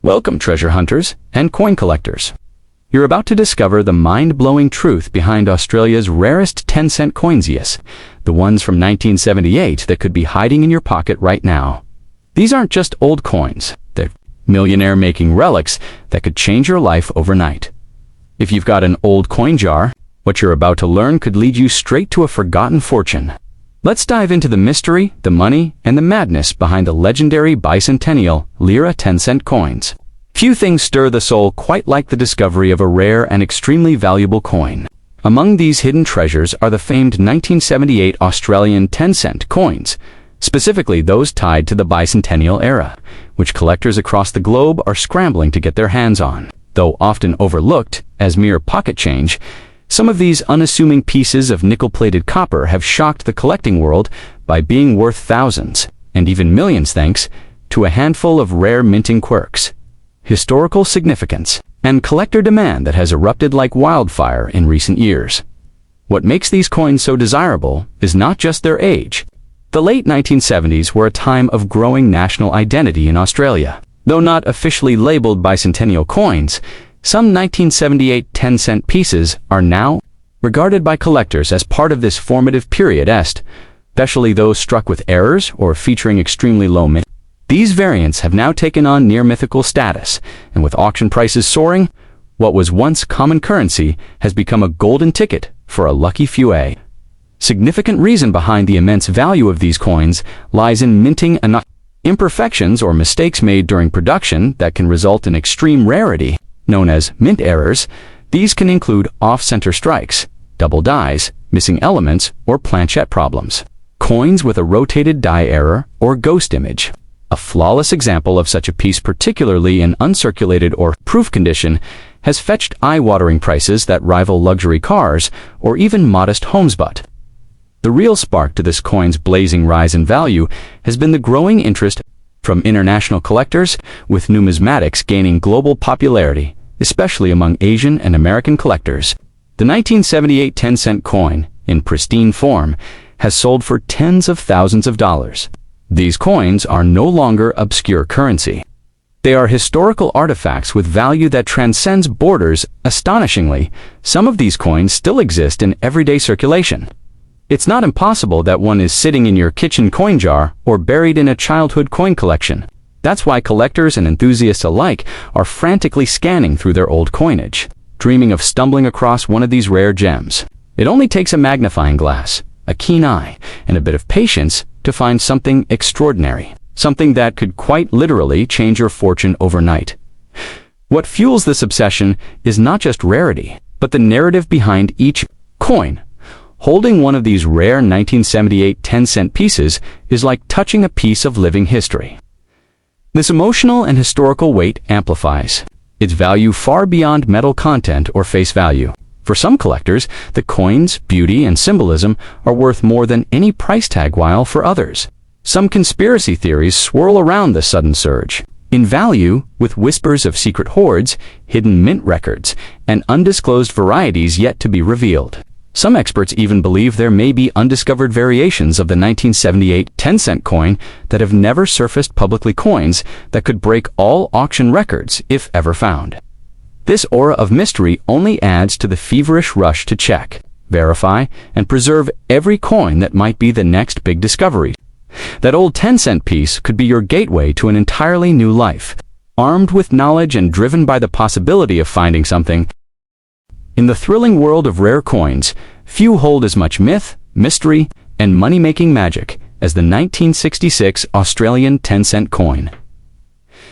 Welcome, treasure hunters and coin collectors. You're about to discover the mind-blowing truth behind Australia's rarest 10-cent coins, yes, the ones from 1978 that could be hiding in your pocket right now. These aren't just old coins, they're millionaire-making relics that could change your life overnight. If you've got an old coin jar, what you're about to learn could lead you straight to a forgotten fortune. Let's dive into the mystery, the money, and the madness behind the legendary bicentennial Lira 10-cent coins. Few things stir the soul quite like the discovery of a rare and extremely valuable coin. Among these hidden treasures are the famed 1978 Australian 10-cent coins, specifically those tied to the bicentennial era, which collectors across the globe are scrambling to get their hands on. Though often overlooked as mere pocket change, some of these unassuming pieces of nickel-plated copper have shocked the collecting world by being worth thousands, and even millions thanks to a handful of rare minting quirks, historical significance, and collector demand that has erupted like wildfire in recent years. What makes these coins so desirable is not just their age. The late 1970s were a time of growing national identity in Australia. Though not officially labeled bicentennial coins, some 1978 10-cent pieces are now regarded by collectors as part of this formative period, especially those struck with errors or featuring extremely low mint. These variants have now taken on near-mythical status, and with auction prices soaring, what was once common currency has become a golden ticket for a lucky few. Significant reason behind the immense value of these coins lies in minting and imperfections or mistakes made during production that can result in extreme rarity, known as mint errors. These can include off-center strikes, double dies, missing elements, or planchette problems. Coins with a rotated die error or ghost image. A flawless example of such a piece, particularly in uncirculated or proof condition, has fetched eye-watering prices that rival luxury cars or even modest homes. But the real spark to this coin's blazing rise in value has been the growing interest from international collectors, with numismatics gaining global popularity, especially among Asian and American collectors. The 1978 10-cent coin, in pristine form, has sold for tens of thousands of dollars. These coins are no longer obscure currency. They are historical artifacts with value that transcends borders. Astonishingly, some of these coins still exist in everyday circulation. It's not impossible that one is sitting in your kitchen coin jar or buried in a childhood coin collection. That's why collectors and enthusiasts alike are frantically scanning through their old coinage, dreaming of stumbling across one of these rare gems. It only takes a magnifying glass, a keen eye, and a bit of patience to find something extraordinary, something that could quite literally change your fortune overnight. What fuels this obsession is not just rarity, but the narrative behind each coin. Holding one of these rare 1978 10-cent pieces is like touching a piece of living history. This emotional and historical weight amplifies its value far beyond metal content or face value. For some collectors, the coin's beauty and symbolism are worth more than any price tag, while for others, some conspiracy theories swirl around the sudden surge in value, with whispers of secret hoards, hidden mint records, and undisclosed varieties yet to be revealed. Some experts even believe there may be undiscovered variations of the 1978 10-cent coin that have never surfaced publicly, coins that could break all auction records if ever found. This aura of mystery only adds to the feverish rush to check, verify, and preserve every coin that might be the next big discovery. That old 10-cent piece could be your gateway to an entirely new life, armed with knowledge and driven by the possibility of finding something. In the thrilling world of rare coins, few hold as much myth, mystery, and money-making magic as the 1966 Australian 10-cent coin.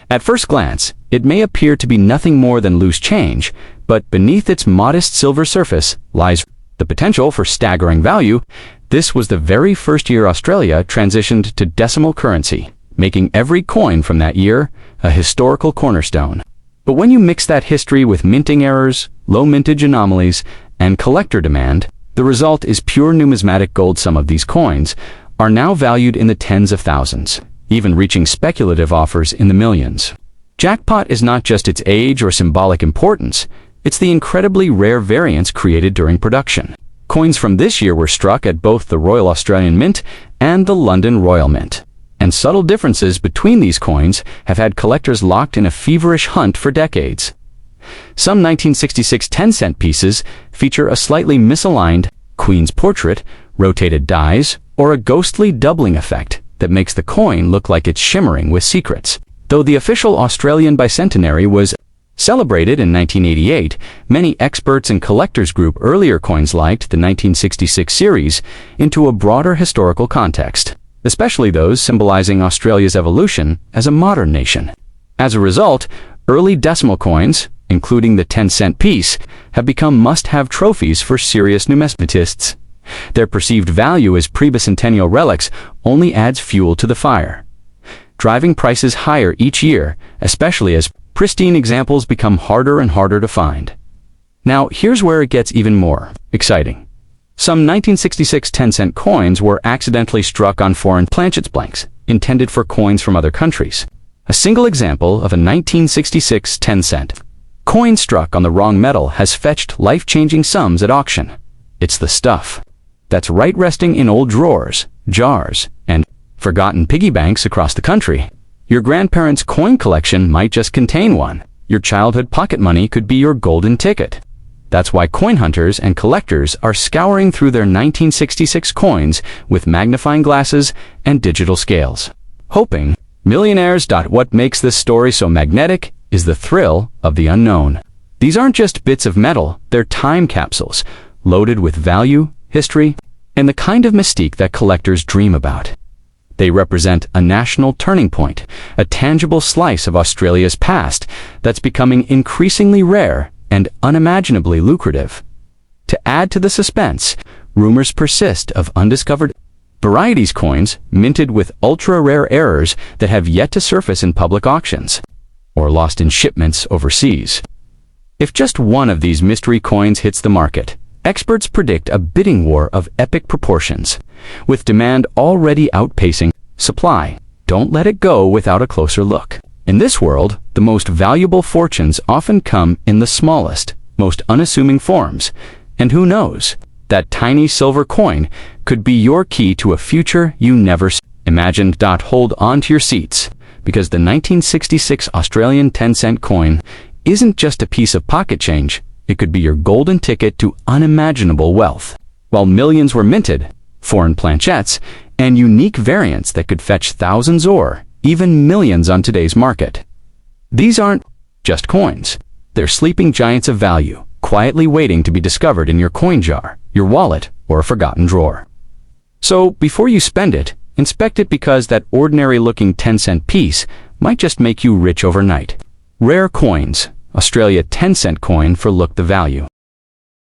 At first glance, it may appear to be nothing more than loose change, but beneath its modest silver surface lies the potential for staggering value. This was the very first year Australia transitioned to decimal currency, making every coin from that year a historical cornerstone. But when you mix that history with minting errors, low mintage anomalies, and collector demand, the result is pure numismatic gold. Some of these coins are now valued in the tens of thousands, even reaching speculative offers in the millions. Jackpot is not just its age or symbolic importance, it's the incredibly rare variants created during production. Coins from this year were struck at both the Royal Australian Mint and the London Royal Mint, and subtle differences between these coins have had collectors locked in a feverish hunt for decades. Some 1966 10-cent pieces feature a slightly misaligned queen's portrait, rotated dies, or a ghostly doubling effect that makes the coin look like it's shimmering with secrets. Though the official Australian bicentenary was celebrated in 1988, many experts and collectors group earlier coins liked the 1966 series into a broader historical context, especially those symbolizing Australia's evolution as a modern nation. As a result, early decimal coins, including the 10-cent piece, have become must-have trophies for serious numismatists. Their perceived value as pre-bicentennial relics only adds fuel to the fire, driving prices higher each year, especially as pristine examples become harder and harder to find. Now, here's where it gets even more exciting. Some 1966 10-cent coins were accidentally struck on foreign planchets blanks, intended for coins from other countries. A single example of a 1966 10-cent coin struck on the wrong metal has fetched life-changing sums at auction. It's the stuff that's resting in old drawers, jars, and forgotten piggy banks across the country. Your grandparents' coin collection might just contain one. Your childhood pocket money could be your golden ticket. That's why coin hunters and collectors are scouring through their 1966 coins with magnifying glasses and digital scales, hoping millionaires. What makes this story so magnetic is the thrill of the unknown. These aren't just bits of metal, they're time capsules, loaded with value, history, and the kind of mystique that collectors dream about. They represent a national turning point, a tangible slice of Australia's past that's becoming increasingly rare and unimaginably lucrative. To add to the suspense, rumors persist of undiscovered varieties coins minted with ultra-rare errors that have yet to surface in public auctions, or lost in shipments overseas. If just one of these mystery coins hits the market, experts predict a bidding war of epic proportions, with demand already outpacing supply. Don't let it go without a closer look. In this world, the most valuable fortunes often come in the smallest, most unassuming forms, and who knows, that tiny silver coin could be your key to a future you never imagined. Hold on to your seats, because the 1966 Australian 10-cent coin isn't just a piece of pocket change. It could be your golden ticket to unimaginable wealth. While millions were minted, foreign planchettes, and unique variants that could fetch thousands or even millions on today's market. These aren't just coins. They're sleeping giants of value, quietly waiting to be discovered in your coin jar, your wallet, or a forgotten drawer. So, before you spend it, inspect it, because that ordinary-looking 10-cent piece might just make you rich overnight. Rare coins. Australia 10-cent coin for look the value.